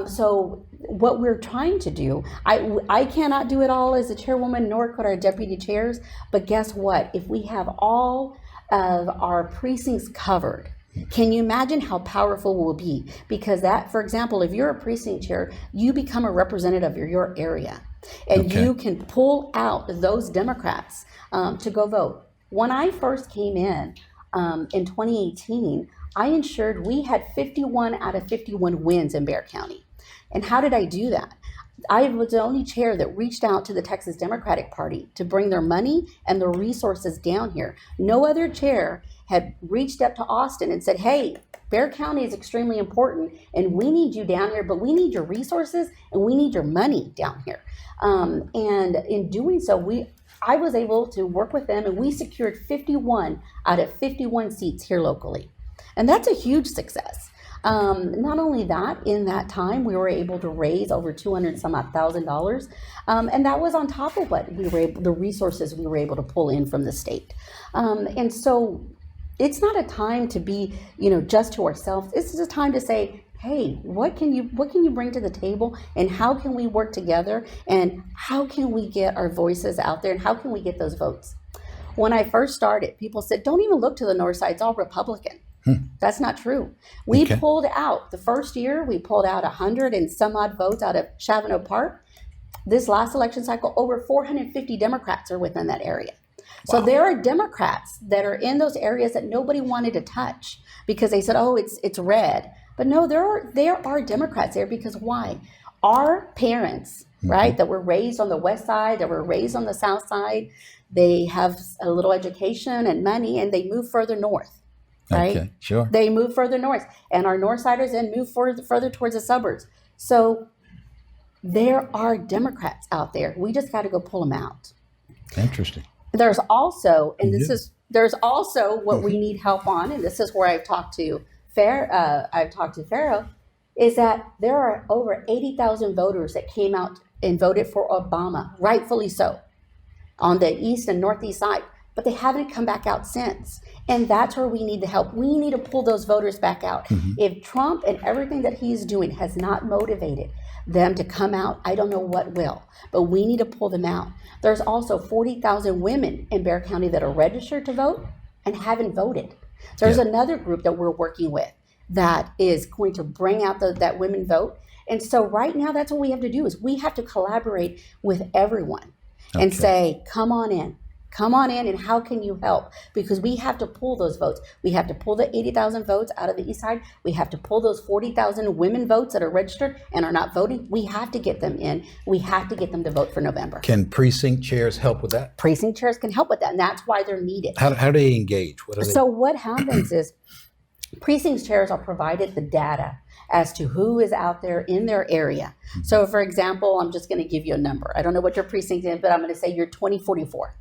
So what we're trying to do, I cannot do it all as a chairwoman, nor could our deputy chairs, but guess what? If we have all of our precincts covered, can you imagine how powerful we'll be? Because that, for example, if you're a precinct chair, you become a representative of your area, and you can pull out those Democrats to go vote. When I first came in 2018, I ensured we had 51 out of 51 wins in Bexar County. And how did I do that? I was the only chair that reached out to the Texas Democratic Party to bring their money and their resources down here. No other chair had reached up to Austin and said, hey, Bexar County is extremely important and we need you down here, but we need your resources and we need your money down here. And in doing so, I was able to work with them, and we secured 51 out of 51 seats here locally. And that's a huge success. Not only that, in that time, we were able to raise over $200,000. And that was on top of what the resources we were able to pull in from the state. And so it's not a time to be, just to ourselves. This is a time to say, hey, what can you bring to the table, and how can we work together, and how can we get our voices out there, and how can we get those votes? When I first started, people said, don't even look to the north side, it's all Republican. That's not true. We pulled out, the first year, we pulled out 100 and some odd votes out of Chavano Park. This last election cycle, over 450 Democrats are within that area. So there are Democrats that are in those areas that nobody wanted to touch because they said, oh, it's red. But no, there are Democrats there because why? Our parents, right, that were raised on the west side, that were raised on the south side, they have a little education and money, and they move further north, right? Okay, sure. They move further north, and our north siders then move further towards the suburbs. So there are Democrats out there. We just got to go pull them out. Interesting. There's also, and there's also what we need help on, and this is where I've talked to Pharaoh, is that there are over 80,000 voters that came out and voted for Obama, rightfully so, on the east and northeast side, but they haven't come back out since. And that's where we need the help. We need to pull those voters back out. If Trump and everything that he's doing has not motivated them to come out, I don't know what will, but we need to pull them out. There's also 40,000 women in Bexar County that are registered to vote and haven't voted. There's another group that we're working with that is going to bring out that women vote. And so right now, that's what we have to do is we have to collaborate with everyone and say, come on in, and how can you help? Because we have to pull those votes. We have to pull the 80,000 votes out of the east side. We have to pull those 40,000 women votes that are registered and are not voting. We have to get them in. We have to get them to vote for November. Can precinct chairs help with that? Precinct chairs can help with that, and that's why they're needed. How do they engage? So what happens is precinct chairs are provided the data as to who is out there in their area. So for example, I'm just going to give you a number. I don't know what your precinct is, but I'm going to say you're 2044.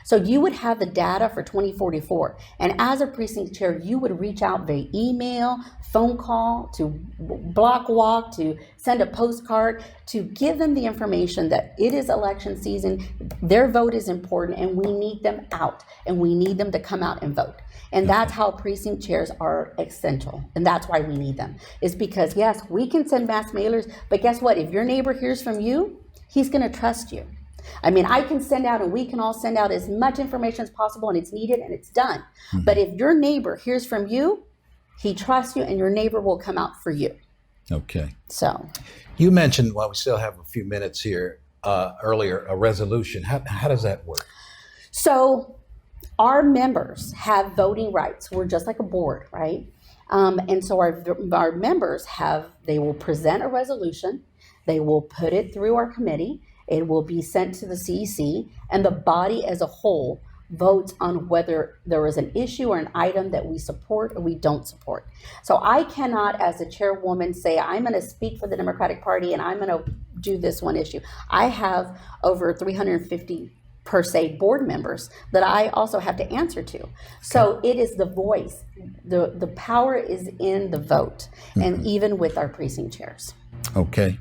So you would have the data for 2044. And as a precinct chair, you would reach out via email, phone call, to block walk, to send a postcard, to give them the information that it is election season, their vote is important, and we need them out, and we need them to come out and vote. And that's how precinct chairs are essential. And that's why we need them. Is because, yes, we can send mass mailers, but guess what? If your neighbor hears from you, he's going to trust you. I mean, I can send out, and we can all send out as much information as possible, and it's needed and it's done. But if your neighbor hears from you, he trusts you, and your neighbor will come out for you. Okay. So you mentioned, while we still have a few minutes here, earlier, a resolution. How does that work? So our members have voting rights. We're just like a board, right? And so our members they will present a resolution. They will put it through our committee. It will be sent to the CEC, and the body as a whole votes on whether there is an issue or an item that we support or we don't support. So I cannot, as a chairwoman, say I'm going to speak for the Democratic Party and I'm going to do this one issue. I have over 350 per se board members that I also have to answer to. So it is the voice. The power is in the vote, and even with our precinct chairs. Okay.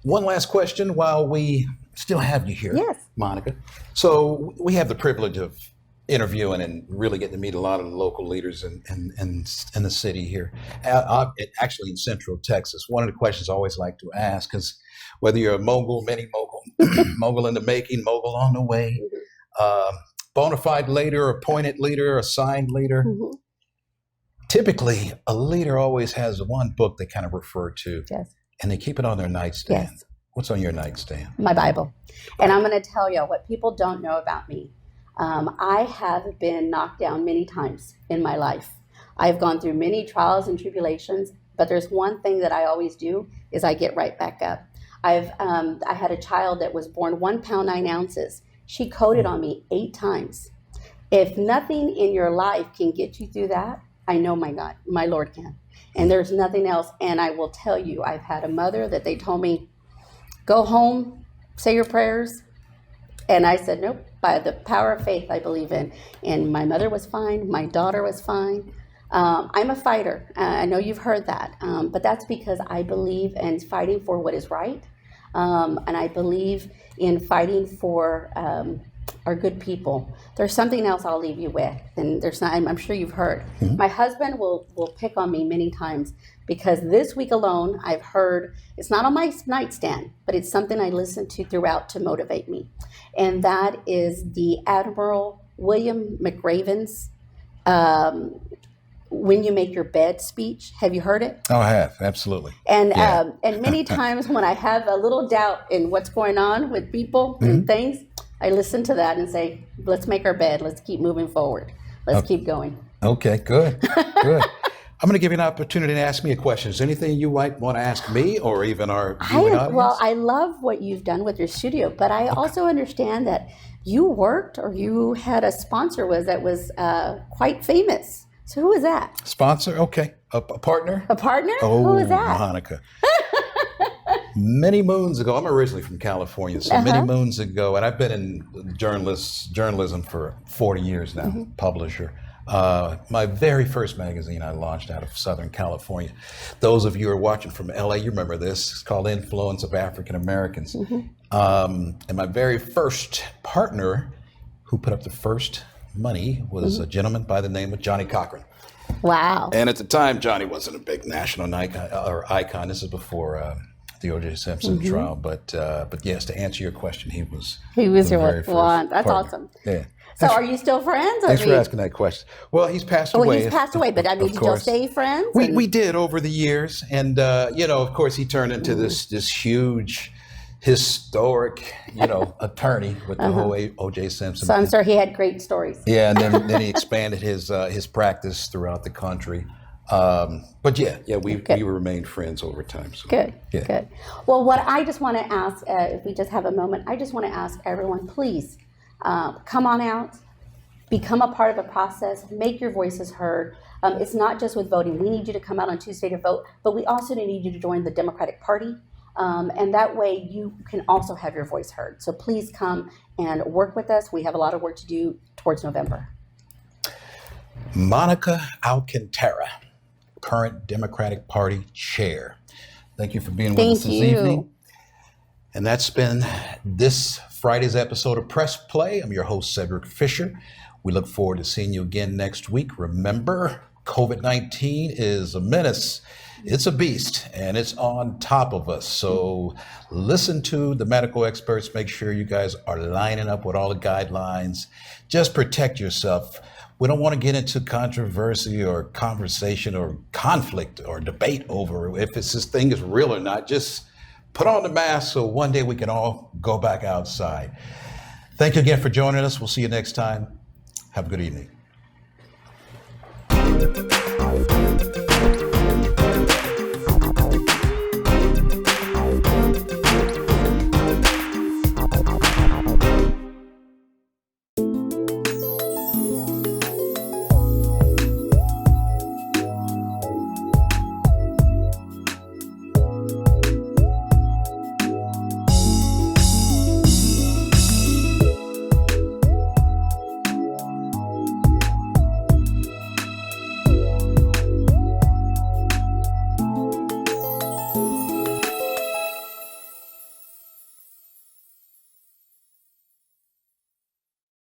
One last question while we still have you here, yes, Monica. So we have the privilege of interviewing and really getting to meet a lot of the local leaders in the city here, actually in Central Texas. One of the questions I always like to ask is whether you're a mogul, mini mogul, mogul in the making, mogul on the way, bona fide leader, appointed leader, assigned leader. Typically, a leader always has one book they kind of refer to. Yes. And they keep it on their nightstand. Yes. What's on your nightstand? My Bible. And I'm going to tell you what people don't know about me. I have been knocked down many times in my life. I've gone through many trials and tribulations, but there's one thing that I always do is I get right back up. I had a child that was born 1 pound 9 ounces. She coded on me 8 times. If nothing in your life can get you through that, I know my God, my Lord can. And there's nothing else. And I will tell you, I've had a mother that they told me, go home, say your prayers. And I said, nope, by the power of faith I believe in. And my mother was fine. My daughter was fine. I'm a fighter. I know you've heard that. But that's because I believe in fighting for what is right. And I believe in fighting for are good people. There's something else I'll leave you with, and there's not, I'm sure you've heard. Mm-hmm. My husband will pick on me many times because this week alone I've heard, it's not on my nightstand, but it's something I listen to throughout to motivate me. And that is the Admiral William McRaven's When You Make Your Bed speech. Have you heard it? Oh, I have, absolutely. And and many times when I have a little doubt in what's going on with people mm-hmm. and things, I listen to that and say, let's make our bed. Let's keep moving forward. Let's keep going. Okay, good, good. I'm going to give you an opportunity to ask me a question. Is there anything you might want to ask me or even our viewing audience? Well, I love what you've done with your studio, but I also understand that you worked or you had a sponsor that was quite famous. So who was that? Sponsor? Okay. A partner? A partner? Oh, who was that? Monica. Many moons ago, I'm originally from California, so many moons ago, and I've been in journalism for 40 years now, mm-hmm. publisher. My very first magazine I launched out of Southern California. Those of you who are watching from LA, you remember this. It's called Influence of African Americans. Mm-hmm. And my very first partner who put up the first money was mm-hmm. a gentleman by the name of Johnny Cochran. Wow. And at the time, Johnny wasn't a big national icon. This is before the O.J. Simpson mm-hmm. trial. But yes, to answer your question, he was your one. That's partner. Awesome. Yeah. So are you still friends? Thanks for asking that question. Well, he's passed away. Well, he's passed away, but I mean, did y'all stay friends? We did over the years. And, of course, he turned into this huge, historic, attorney with the whole O.J. Simpson. So I'm sure he had great stories. Yeah, and then he expanded his practice throughout the country. But we remained friends over time. So. Good. Well, what I just want to ask, if we just have a moment, I just want to ask everyone, please come on out, become a part of the process, make your voices heard. It's not just with voting. We need you to come out on Tuesday to vote, but we also need you to join the Democratic Party. And that way you can also have your voice heard. So please come and work with us. We have a lot of work to do towards November. Monica Alcantara, current Democratic Party chair. Thank you for being with us this evening. And that's been this Friday's episode of Press Play. I'm your host, Cedric Fisher. We look forward to seeing you again next week. Remember, COVID-19 is a menace. It's a beast, and it's on top of us. So listen to the medical experts. Make sure you guys are lining up with all the guidelines. Just protect yourself. We don't want to get into controversy or conversation or conflict or debate over if this thing is real or not. Just put on the mask so one day we can all go back outside. Thank you again for joining us. We'll see you next time. Have a good evening.